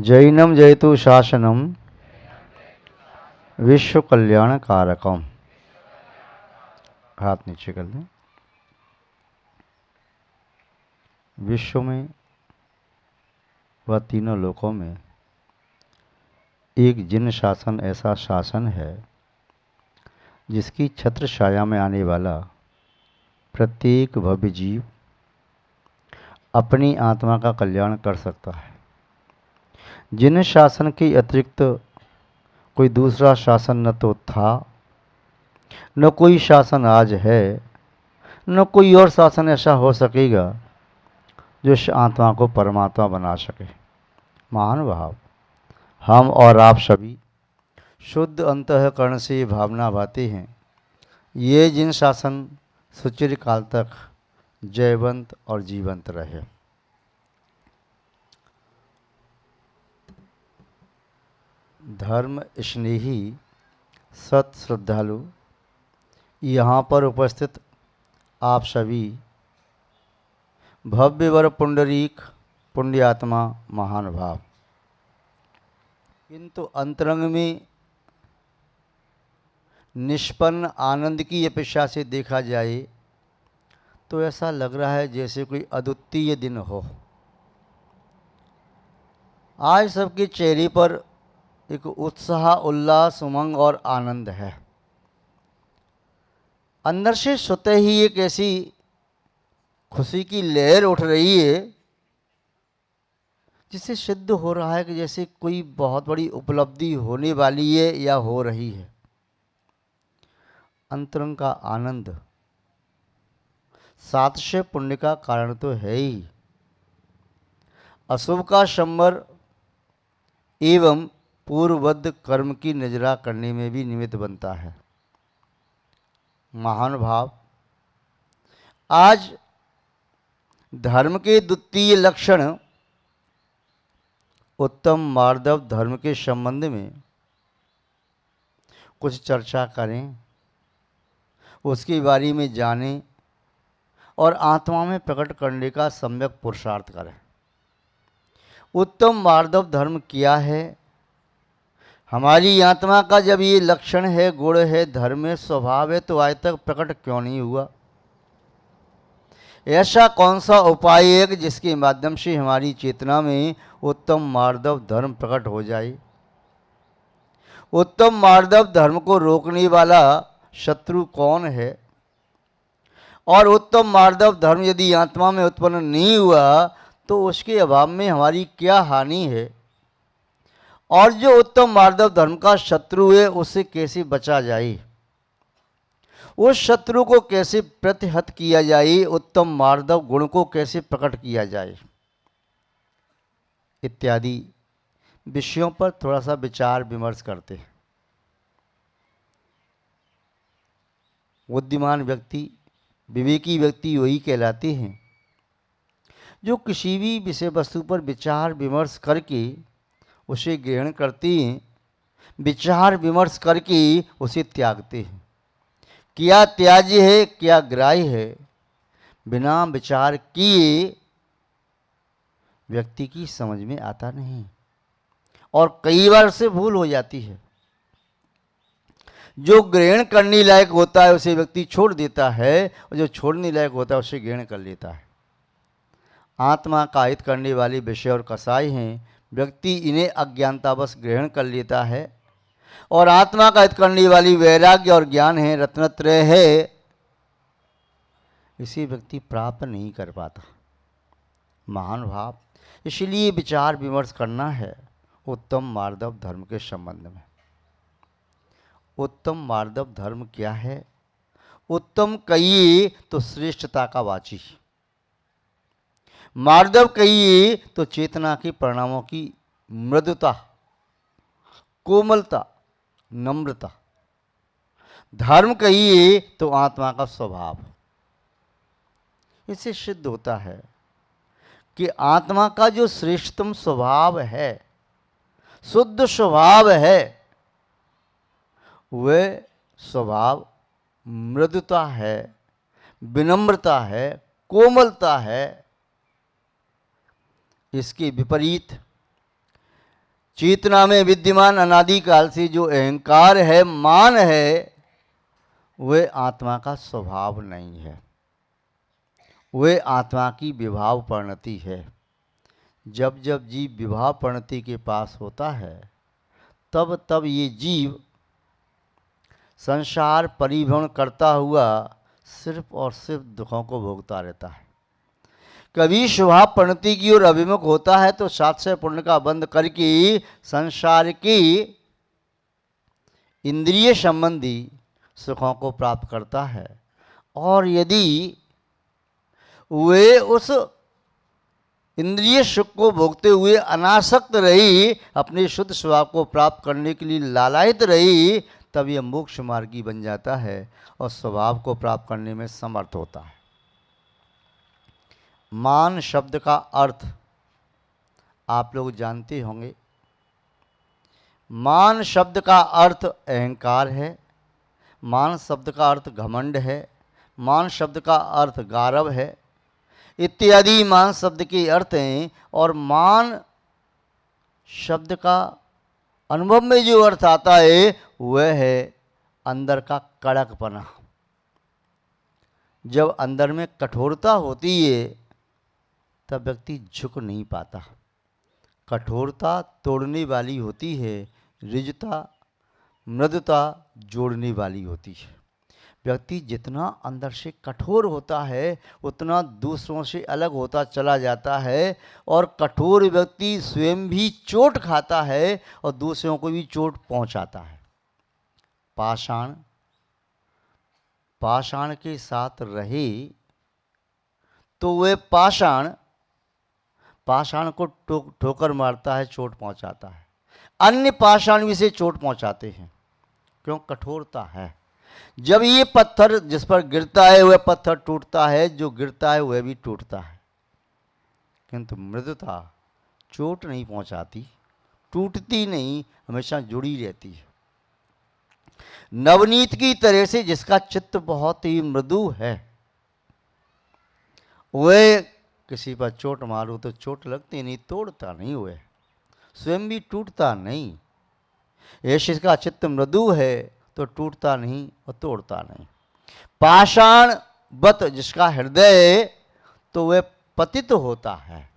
जैनम जयतु शासनम विश्व कल्याण कारकम। हाथ नीचे कर लें। विश्व में व तीनों लोकों में एक जिन शासन ऐसा शासन है जिसकी छत्र छाया में आने वाला प्रत्येक भव्य जीव अपनी आत्मा का कल्याण कर सकता है। जिन शासन के अतिरिक्त कोई दूसरा शासन न तो था, न कोई शासन आज है, न कोई और शासन ऐसा हो सकेगा जो इस आत्मा को परमात्मा बना सके। महान भाव, हम और आप सभी शुद्ध अंतःकरण से भावना भाते हैं। ये जिन शासन सुचिर काल तक जयवंत और जीवंत रहे। धर्म स्नेही सत श्रद्धालु, यहाँ पर उपस्थित आप सभी भव्य वर पुंडरीक पुण्यात्मा महान भाव, किंतु अंतरंग में निष्पन्न आनंद की अपेक्षा से देखा जाए तो ऐसा लग रहा है जैसे कोई अद्वितीय दिन हो। आज सबके चेहरे पर एक उत्साह, उल्लास, उमंग और आनंद है। अंदर से स्वतः ही एक ऐसी खुशी की लहर उठ रही है जिससे सिद्ध हो रहा है कि जैसे कोई बहुत बड़ी उपलब्धि होने वाली है या हो रही है। अंतरंग का आनंद सातशय पुण्य का कारण तो है ही, अशुभ का संवर एवं पूर्वबद्ध कर्म की नजरा करने में भी निमित्त बनता है। महान भाव, आज धर्म के द्वितीय लक्षण उत्तम मार्दव धर्म के संबंध में कुछ चर्चा करें, उसके बारे में जानें और आत्मा में प्रकट करने का सम्यक पुरुषार्थ करें। उत्तम मार्दव धर्म क्या है? हमारी आत्मा का जब ये लक्षण है, गुण है, धर्म है, स्वभाव है, तो आज तक प्रकट क्यों नहीं हुआ? ऐसा कौन सा उपाय है कि जिसके माध्यम से हमारी चेतना में उत्तम मार्दव धर्म प्रकट हो जाए? उत्तम मार्दव धर्म को रोकने वाला शत्रु कौन है? और उत्तम मार्दव धर्म यदि आत्मा में उत्पन्न नहीं हुआ तो उसके अभाव में हमारी क्या हानि है? और जो उत्तम मार्दव धर्म का शत्रु है उससे कैसे बचा जाए? उस शत्रु को कैसे प्रतिहत किया जाए? उत्तम मार्दव गुण को कैसे प्रकट किया जाए? इत्यादि विषयों पर थोड़ा सा विचार विमर्श करते हैं। बुद्धिमान व्यक्ति, विवेकी व्यक्ति वही कहलाते हैं जो किसी भी विषय वस्तु पर विचार विमर्श करके उसे ग्रहण करते हैं, विचार विमर्श करके उसे त्यागते हैं। क्या त्याज्य है, क्या ग्राह्य है, बिना विचार किए व्यक्ति की समझ में आता नहीं और कई बार से भूल हो जाती है। जो ग्रहण करने लायक होता है उसे व्यक्ति छोड़ देता है और जो छोड़ने लायक होता है उसे ग्रहण कर लेता है। आत्मा का हित करने वाले विषय और कसाई हैं, व्यक्ति इन्हें अज्ञानतावश ग्रहण कर लेता है और आत्मा का हित करने वाली वैराग्य और ज्ञान है, रत्नत्रय है, इसे व्यक्ति प्राप्त नहीं कर पाता। महान भाव, इसलिए विचार विमर्श करना है उत्तम मार्दव धर्म के संबंध में। उत्तम मार्दव धर्म क्या है? उत्तम कहिए तो श्रेष्ठता का वाची, मार्दव कहिए तो चेतना के परिणामों की मृदुता, कोमलता, नम्रता, धर्म कहिए तो आत्मा का स्वभाव। इससे सिद्ध होता है कि आत्मा का जो श्रेष्ठतम स्वभाव है, शुद्ध स्वभाव है, वह स्वभाव मृदुता है, विनम्रता है, कोमलता है। इसके विपरीत चेतना में विद्यमान अनादिकाल से जो अहंकार है, मान है, वह आत्मा का स्वभाव नहीं है, वह आत्मा की विभाव परिणति है। जब जब जीव विभाव परिणति के पास होता है, तब तब ये जीव संसार परिभ्रमण करता हुआ सिर्फ और सिर्फ दुखों को भोगता रहता है। कभी स्वभाव परिणति की ओर अभिमुख होता है तो सात्स्य पुण्य का बंध करके संसार की इंद्रिय संबंधी सुखों को प्राप्त करता है, और यदि वे उस इंद्रिय सुख को भोगते हुए अनासक्त रही, अपने शुद्ध स्वभाव को प्राप्त करने के लिए लालायित रही, तब यह मोक्ष मार्गी बन जाता है और स्वभाव को प्राप्त करने में समर्थ होता है। मान शब्द का अर्थ आप लोग जानते होंगे। मान शब्द का अर्थ अहंकार है, मान शब्द का अर्थ घमंड है, मान शब्द का अर्थ गारव है, इत्यादि मान शब्द के अर्थ हैं। और मान शब्द का अनुभव में जो अर्थ आता है वह है अंदर का कड़कपना। जब अंदर में कठोरता होती है तब व्यक्ति झुक नहीं पाता। कठोरता तोड़ने वाली होती है, ऋजुता मृदुता जोड़ने वाली होती है। व्यक्ति जितना अंदर से कठोर होता है उतना दूसरों से अलग होता चला जाता है, और कठोर व्यक्ति स्वयं भी चोट खाता है और दूसरों को भी चोट पहुंचाता है। पाषाण पाषाण के साथ रहे तो वह पाषाण को ठोकर मारता है, चोट पहुंचाता है। अन्य पाषाण भी से चोट पहुंचाते हैं, क्यों? कठोरता है। जब ये पत्थर जिस पर गिरता है वह पत्थर टूटता है, जो गिरता है वह भी टूटता है। किंतु मृदुता चोट नहीं पहुंचाती, टूटती नहीं, हमेशा जुड़ी रहती है। नवनीत की तरह से जिसका चित्त बहुत ही मृदु है, वह किसी पर चोट मारो तो चोट लगती नहीं, तोड़ता नहीं, वह स्वयं भी टूटता नहीं। ऐसे इसका चित्त मृदु है तो टूटता नहीं और तोड़ता नहीं। पाषाण बत जिसका हृदय, तो वह पतित होता है।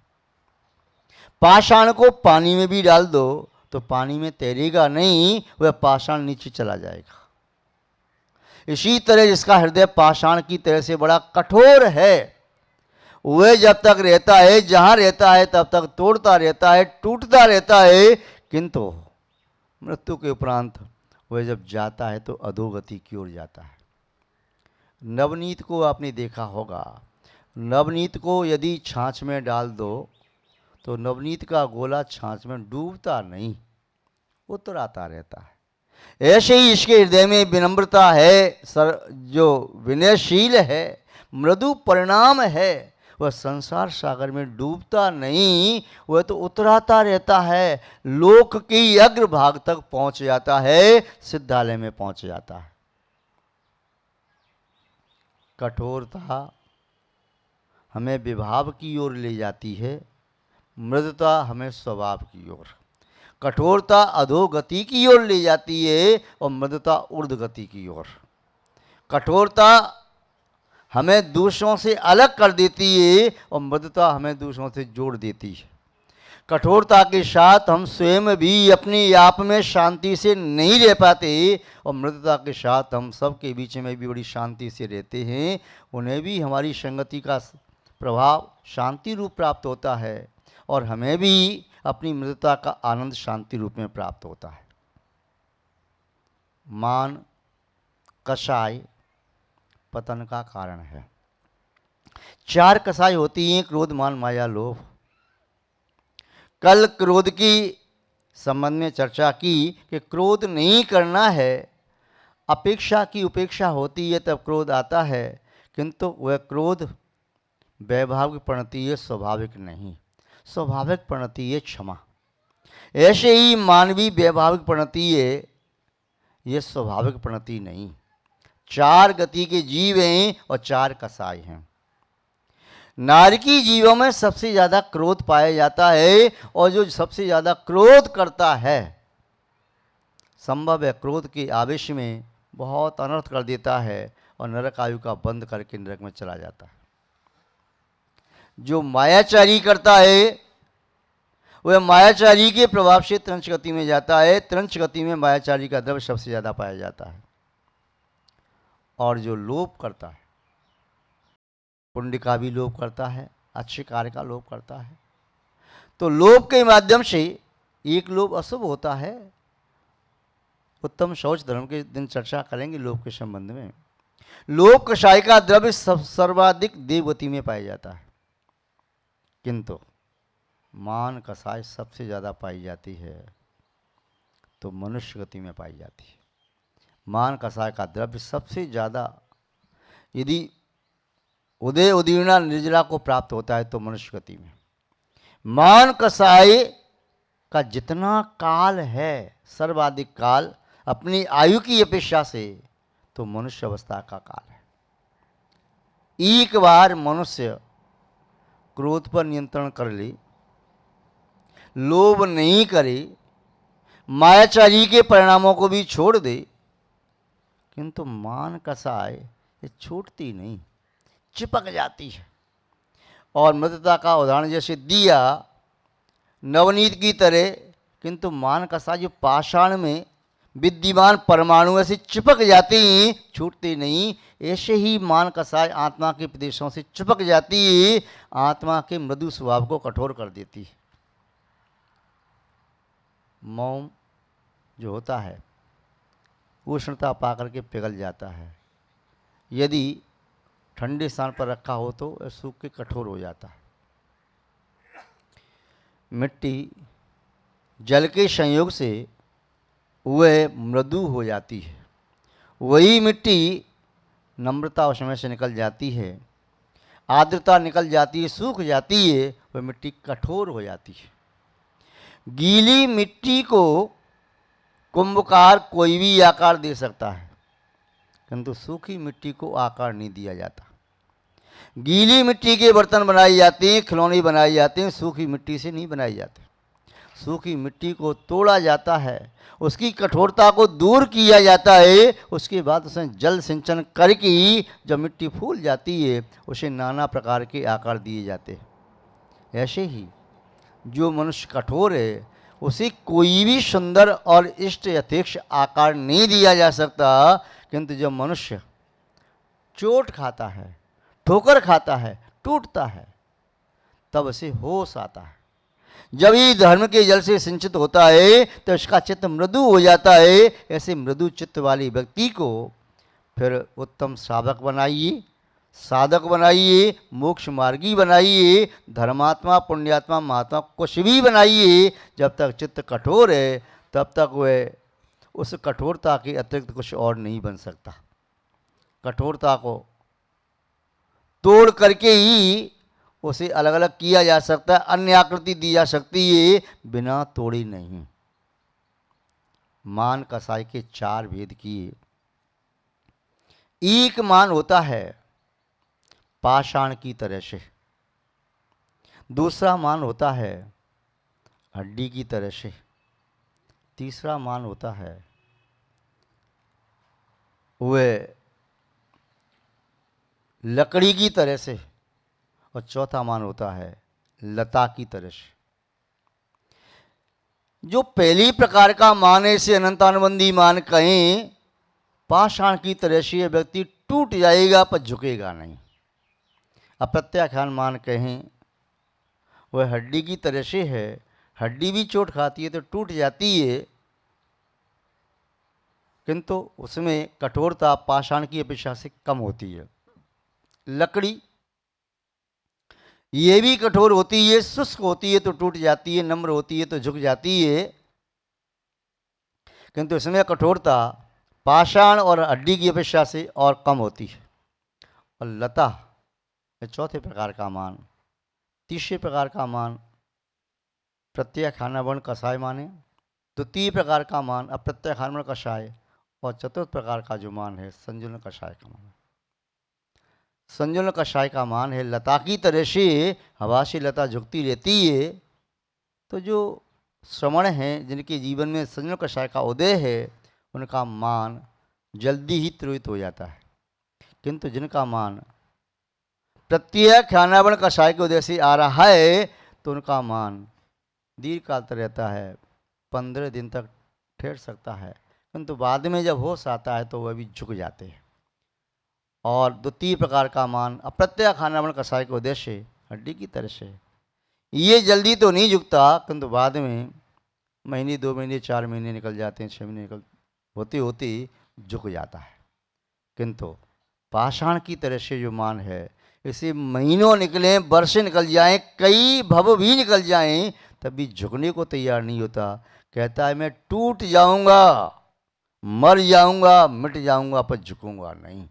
पाषाण को पानी में भी डाल दो तो पानी में तैरेगा नहीं, वह पाषाण नीचे चला जाएगा। इसी तरह जिसका हृदय पाषाण की तरह से बड़ा कठोर है, वह जब तक रहता है, जहां रहता है तब तक तोड़ता रहता है, टूटता रहता है, किंतु मृत्यु के उपरांत वह जब जाता है तो अधोगति की ओर जाता है। नवनीत को आपने देखा होगा, नवनीत को यदि छाछ में डाल दो तो नवनीत का गोला छाछ में डूबता नहीं, उतराता रहता है। ऐसे ही इसके हृदय में विनम्रता है, जो विनयशील है, मृदु परिणाम है, वह संसार सागर में डूबता नहीं, वह तो उतराता रहता है, लोक की अग्र भाग तक पहुंच जाता है, सिद्धालय में पहुंच जाता है। कठोरता हमें विभाव की ओर ले जाती है, मृदुता हमें स्वभाव की ओर। कठोरता अधोगति की ओर ले जाती है और मृदुता ऊर्ध्वगति की ओर। कठोरता हमें दूसरों से अलग कर देती है और मृदुता हमें दूसरों से जोड़ देती है। कठोरता के साथ हम स्वयं भी अपने आप में शांति से नहीं रह पाते, और मृदुता के साथ हम सबके बीच में भी बड़ी शांति से रहते हैं। उन्हें भी हमारी संगति का प्रभाव शांति रूप प्राप्त होता है, और हमें भी अपनी मृदुता का आनंद शांति रूप में प्राप्त होता है। मान कषाय पतन का कारण है। 4 कषाय होती हैं, क्रोध मान माया लोभ। कल क्रोध की संबंध में चर्चा की कि क्रोध नहीं करना है, अपेक्षा की उपेक्षा होती है तब क्रोध आता है, किंतु वह क्रोध वैभाविक परिणति है, स्वाभाविक नहीं। स्वाभाविक परिणति है क्षमा। ऐसे ही मानवीय वैभाविक परिणति है, यह स्वाभाविक परिणति नहीं। 4 गति के जीव हैं और 4 कषाय हैं। नारकी जीवों में सबसे ज्यादा क्रोध पाया जाता है, और जो सबसे ज्यादा क्रोध करता है, संभव है क्रोध के आवेश में बहुत अनर्थ कर देता है और नरक आयु का बंद करके नरक में चला जाता है। जो मायाचारी करता है वह मायाचारी के प्रभाव से त्रंच गति में जाता है। त्रंच गति में मायाचारी का द्रव्य सबसे ज्यादा पाया जाता है। और जो लोभ करता है, पुण्य का भी लोभ करता है, अच्छे कार्य का लोभ करता है, तो लोभ के माध्यम से एक लोभ अशुभ होता है। उत्तम शौच धर्म के दिन चर्चा करेंगे लोभ के संबंध में। लोभ कषाय का द्रव्य सर्वाधिक देवगति में पाया जाता है, किंतु मान कषाय सबसे ज़्यादा पाई जाती है तो मनुष्य गति में पाई जाती है। मान कषाय का द्रव्य सबसे ज़्यादा यदि उदय उदीर्णा निर्जला को प्राप्त होता है तो मनुष्य गति में। मान कषाय का जितना काल है, सर्वाधिक काल अपनी आयु की अपेक्षा से तो मनुष्य अवस्था का काल है। एक बार मनुष्य क्रोध पर नियंत्रण कर ले, लोभ नहीं करे, मायाचारी के परिणामों को भी छोड़ दे, किंतु मान कषाय ये छूटती नहीं, चिपक जाती है। और मृदता का उदाहरण जैसे दिया नवनीत की तरह, किंतु मान कषाय जो पाषाण में विद्यमान परमाणु ऐसे चिपक जाते हैं, छूटते नहीं। ऐसे ही मान कषाय आत्मा के प्रदेशों से चिपक जाती है, आत्मा के मृदु स्वभाव को कठोर कर देती है। मौन जो होता है उष्णता पाकर के पिघल जाता है, यदि ठंडे स्थान पर रखा हो तो सूख के कठोर हो जाता है। मिट्टी जल के संयोग से वह मृदु हो जाती है, वही मिट्टी नम्रता उसमें से निकल जाती है, आर्द्रता निकल जाती है, सूख जाती है, वह मिट्टी कठोर हो जाती है। गीली मिट्टी को कुंभकार कोई भी आकार दे सकता है, किंतु सूखी मिट्टी को आकार नहीं दिया जाता। गीली मिट्टी के बर्तन बनाए जाते हैं, खिलौने बनाए जाते हैं, सूखी मिट्टी से नहीं बनाए जाते। सूखी मिट्टी को तोड़ा जाता है, उसकी कठोरता को दूर किया जाता है, उसके बाद उसे जल सिंचन करके जब मिट्टी फूल जाती है उसे नाना प्रकार के आकार दिए जाते हैं। ऐसे ही जो मनुष्य कठोर है उसे कोई भी सुंदर और इष्ट यथेक्ष आकार नहीं दिया जा सकता, किंतु जब मनुष्य चोट खाता है, ठोकर खाता है, टूटता है, तब उसे होश आता है। जब ये धर्म के जल से सिंचित होता है तो इसका चित्त मृदु हो जाता है। ऐसे मृदु चित्त वाले व्यक्ति को फिर उत्तम श्रावक बनाइए, साधक बनाइए, मोक्ष मार्गी बनाइए, धर्मात्मा, पुण्यात्मा, महात्मा कुछ भी बनाइए। जब तक चित्त कठोर है तब तक वह उस कठोरता के अतिरिक्त कुछ और नहीं बन सकता। कठोरता को तोड़ करके ही उसे अलग अलग किया जा सकता है, अन्य आकृति दी जा सकती है, बिना तोड़े नहीं। मान कषाय के चार भेद किए। एक मान होता है पाषाण की तरह से, दूसरा मान होता है हड्डी की तरह से, तीसरा मान होता है वह लकड़ी की तरह से, और चौथा मान होता है लता की तरह से। जो पहली प्रकार का मान है, इसे अनंतानुबंधी मान कहें, पाषाण की तरह से यह व्यक्ति टूट जाएगा पर झुकेगा नहीं। अप्रत्याख्यान मान कहें, वह हड्डी की तरह से है, हड्डी भी चोट खाती है तो टूट जाती है, किंतु उसमें कठोरता पाषाण की अपेक्षा से कम होती है। लकड़ी ये भी कठोर होती है, शुष्क होती है तो टूट जाती है, नम्र होती है तो झुक जाती है, किंतु इसमें कठोरता पाषाण और हड्डी की अपेक्षा से और कम होती है। और लता चौथे प्रकार का मान। तीसरे प्रकार का मान प्रत्याख्यान वर्ण कषाय माने, द्वितीय प्रकार का मान अप्रत्याख्यान वर्ण कषाय, और चतुर्थ प्रकार का जो मान है संजुलन कषाय का मान। संजुल कषाय का मान है लता की तरह से हवा से लता झुकती रहती है। तो जो श्रमण हैं, जिनके जीवन में संजुल कषाय का उदय है, उनका मान जल्दी ही त्रुटित हो जाता है। किंतु जिनका मान प्रत्येक खानावरण कषाय के उदय से आ रहा है, तो उनका मान दीर्घ काल तक रहता है, 15 दिन तक ठहर सकता है। किंतु बाद में जब होश आता है तो वह भी झुक जाते हैं। और द्वितीय प्रकार का मान अप्रत्यय खानावरण कषाय के उदय से हड्डी की तरह से, ये जल्दी तो नहीं झुकता, किंतु बाद में महीने 2 महीने 4 महीने निकल जाते हैं, 6 महीने निकल होते होते झुक जाता है। किंतु पाषाण की तरह से जो मान है, इसे महीनों निकले, वर्ष निकल जाएं, कई भव भी निकल जाएं, तब भी झुकने को तैयार नहीं होता। कहता है मैं टूट जाऊंगा, मर जाऊंगा, मिट जाऊंगा, पर झुकूंगा नहीं।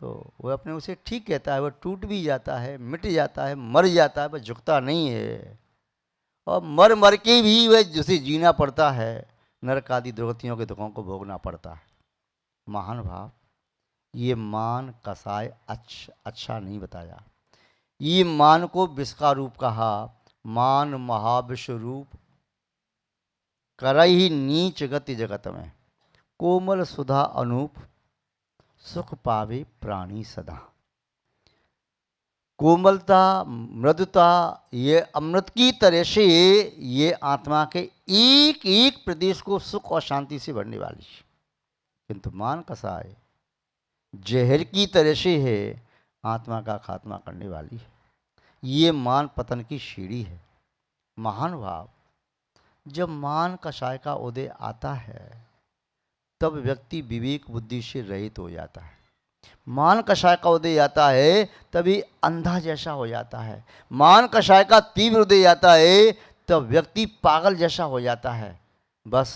तो वह अपने उसे ठीक कहता है, वह टूट भी जाता है, मिट जाता है, मर जाता है, पर झुकता नहीं है। और मर मर के भी वह जिसे जीना पड़ता है, नरक आदि दुर्गतियों के दुखों को भोगना पड़ता है। महान भाव, ये मान कसाय अच्छा नहीं बताया। ये मान को विष का रूप कहा। मान महाविष रूप, करई ही नीच गति जगत में, कोमल सुधा अनूप, सुख पावे प्राणी सदा। कोमलता, मृदुता, ये अमृत की तरह से ये आत्मा के एक एक प्रदेश को सुख और शांति से भरने वाली। किंतु मान कसाय जहर की तरह से है, आत्मा का खात्मा करने वाली है। ये मान पतन की सीढ़ी है। महान भाव, जब मान कषाय का उदय आता है, तब व्यक्ति विवेक बुद्धि से रहित हो जाता है। मान कषाय का उदय आता है, तभी अंधा जैसा हो जाता है। मान कषाय का तीव्र उदय आता है, तब व्यक्ति पागल जैसा हो जाता है। बस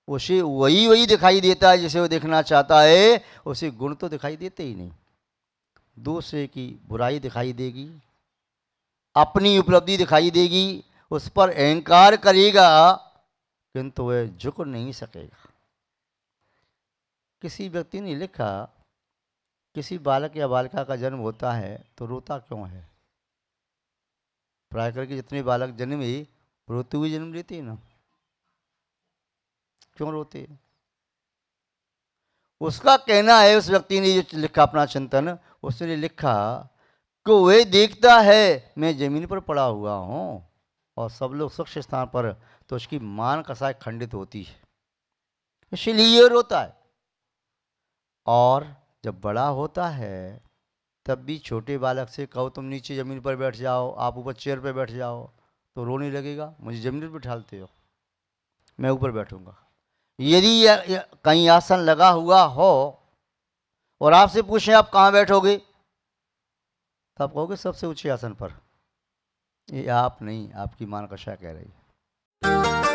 उसे वही वही दिखाई देता है जिसे वो देखना चाहता है। उसे गुण तो दिखाई देते ही नहीं, दूसरे की बुराई दिखाई देगी, अपनी उपलब्धि दिखाई देगी, उस पर अहंकार करेगा, किंतु वह झुक नहीं सकेगा। किसी व्यक्ति ने लिखा, किसी बालक या बालिका का जन्म होता है तो रोता क्यों है? प्राय करके जितने बालक जन्म ही रोते हुए जन्म लेते हैं ना, क्यों रोते? उसका कहना है, उस व्यक्ति ने जो लिखा अपना चिंतन, उसने लिखा कि वह देखता है मैं जमीन पर पड़ा हुआ हूं और सब लोग स्वच्छ स्थान पर, तो उसकी मान कसाय खंडित होती है, इसलिए ये रोता है। और जब बड़ा होता है, तब भी छोटे बालक से कहो तुम नीचे ज़मीन पर बैठ जाओ, आप ऊपर चेयर पर बैठ जाओ, तो रोने लगेगा, मुझे ज़मीन पर बिठाते हो, मैं ऊपर बैठूंगा। यदि कहीं आसन लगा हुआ हो और आपसे पूछें आप कहाँ बैठोगे, तो आप कहोगे सबसे ऊंचे आसन पर। ये आप नहीं, आपकी मान कषाय कह रही है।